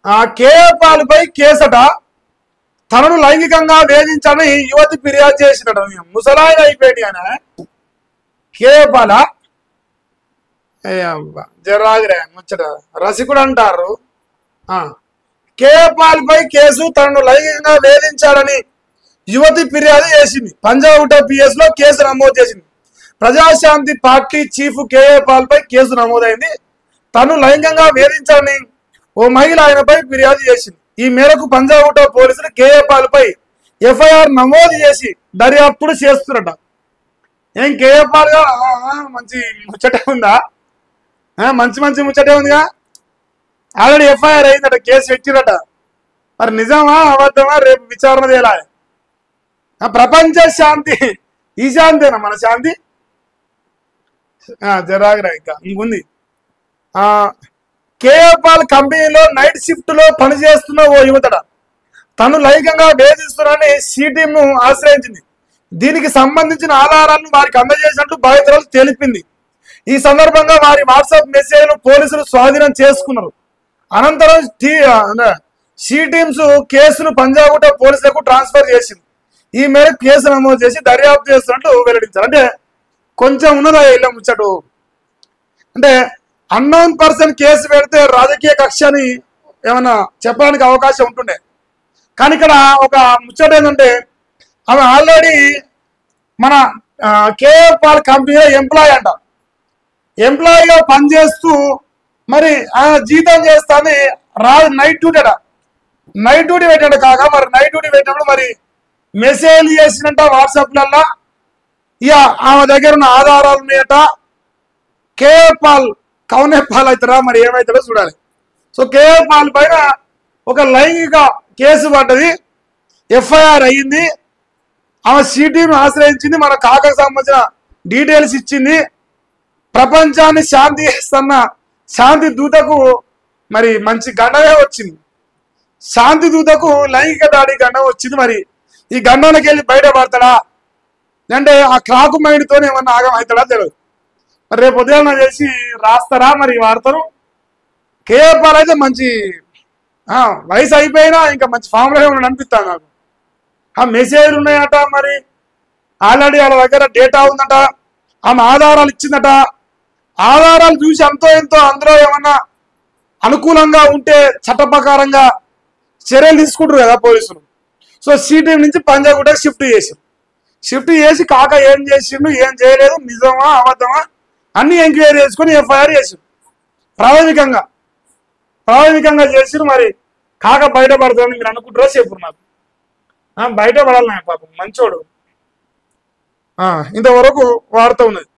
ఆ కేపాల్పై కేసట తనను లైంగికంగా వేధించాలని యువతి ఫిర్యాదు చేసినట. ముసలాయన అయిపోయింది ఆయన కేపాల జరాగిరే ముచ్చట రసికుడు అంటారు. కేపాల్పై కేసు తనను లైంగికంగా వేధించాలని యువతి ఫిర్యాదు చేసింది. పంజాగుట్ట పిఎస్ లో కేసు నమోదు చేసింది. ప్రజాశాంతి పార్టీ చీఫ్ కేఏపాల్పై కేసు నమోదైంది. తను లైంగికంగా వేధించాలని ఓ మహిళ ఆయనపై ఫిర్యాదు చేసింది. ఈ మేరకు పంజాగుట్ట పోలీసులు కేఏపాల్పై ఎఫ్ఐఆర్ నమోదు చేసి దర్యాప్తు చేస్తున్నట. ఏం కేఏపాల్గా మంచి ముచ్చటే ఉందా? మంచి ముచ్చటే ఉందిగా. ఆల్రెడీ ఎఫ్ఐఆర్ అయిందట, కేసు పెట్టిరట. మరి నిజమా అబద్ధమా రేపు విచారణ చేయాలి. ప్రపంచ శాంతి ఈ శాంతేనా మన శాంతి? జరాగిరా ఇంకా ఇంకుంది. కేఏపాల్ కంపెనీలో నైట్ షిఫ్ట్ లో పనిచేస్తున్న ఓ యువతడ తను లైంగికంగా వేధిస్తున్నారని సి టీమ్ ను ఆశ్రయించింది. దీనికి సంబంధించిన ఆధారాలను వారికి అందజేసినట్టు బాధితురాలు తెలిపింది. ఈ సందర్భంగా వారి వాట్సాప్ మెసేజ్ను పోలీసులు స్వాధీనం చేసుకున్నారు. అనంతరం సి టీమ్స్ కేసును పంజాగుట్ట పోలీసులకు ట్రాన్స్ఫర్ చేసింది. ఈ మేరకు కేసు నమోదు చేసి దర్యాప్తు చేస్తున్నట్టు వెల్లడించారు. అంటే కొంచెం ఉన్నదా ఇలా ముచ్చటు. అంటే అన్నోన్ పర్సన్ కేసు పెడితే రాజకీయ కక్షని ఏమన్నా చెప్పడానికి అవకాశం ఉంటుండే. కానీ ఇక్కడ ఒక ముచ్చట ఏంటంటే ఆమె ఆల్రెడీ మన కేఏపాల్ కంపెనీలో ఎంప్లాయీ అంట. ఎంప్లాయీగా పనిచేస్తూ మరి జీతం చేస్తాను నైట్ డ్యూటీ అట. నైట్ డ్యూటీ పెట్టాడు కాక మరి నైట్ డ్యూటీ పెట్టినప్పుడు మరి మెసేజ్ చేసినట్ట వాట్సాప్లల్లా. ఇక ఆమె దగ్గర ఉన్న ఆధారాలు మీట కేఏపాల్ కౌనేపాల్ అవుతారా మరి ఏమవుతాడో చూడాలి. సో కేఏపాల్ పైన ఒక లైంగిక కేసు పడ్డది, ఎఫ్ఐఆర్ అయ్యింది. ఆమె సిటీను ఆశ్రయించింది, మన కాకకు సంబంధించిన డీటెయిల్స్ ఇచ్చింది. ప్రపంచాన్ని శాంతి చేస్తున్న శాంతి దూతకు మరి మంచి గండమే వచ్చింది. శాంతి దూతకు లైంగిక దాడి గండం వచ్చింది. మరి ఈ గండానికి వెళ్ళి బయటపడతాడా అంటే ఆ క్రాకు మైండ్తో ఏమన్నా ఆగం అవుతాడా తెలియదు. మరి రేపు ఉదయం చేసి రాస్తారా మరి వార్తను. కేఏపాల్ అయితే మంచి వయసు అయిపోయినా ఇంకా మంచి ఫామ్లో ఏమన్నా అనిపిస్తాను నాకు. ఆ మెసేజ్లు ఉన్నాయట, మరి ఆల్రెడీ వాళ్ళ దగ్గర డేటా ఉందట, ఆమె ఆధారాలు ఇచ్చిందట. ఆధారాలు చూసి ఎంతో అందులో ఏమన్నా అనుకూలంగా ఉంటే చట్ట ప్రకారంగా చర్యలు తీసుకుంటారు కదా పోలీసులు. సో సిటీ నుంచి పంజాగుట్ట షిఫ్ట్ చేసి కాక ఏం చేసిండు ఏం చేయలేదు, నిజమా అబద్ధమా అన్ని ఎంక్వైరీ చేసుకుని ఎఫ్ఐఆర్ చేసిండు. ప్రాథమికంగా చేసిరు. మరి కాక బయటపడతామని మీరు అనుకుంటారో చెప్పు నాకు. బయటపడాలి పాపం మంచోడు. ఇంతవరకు వార్త ఉన్నది.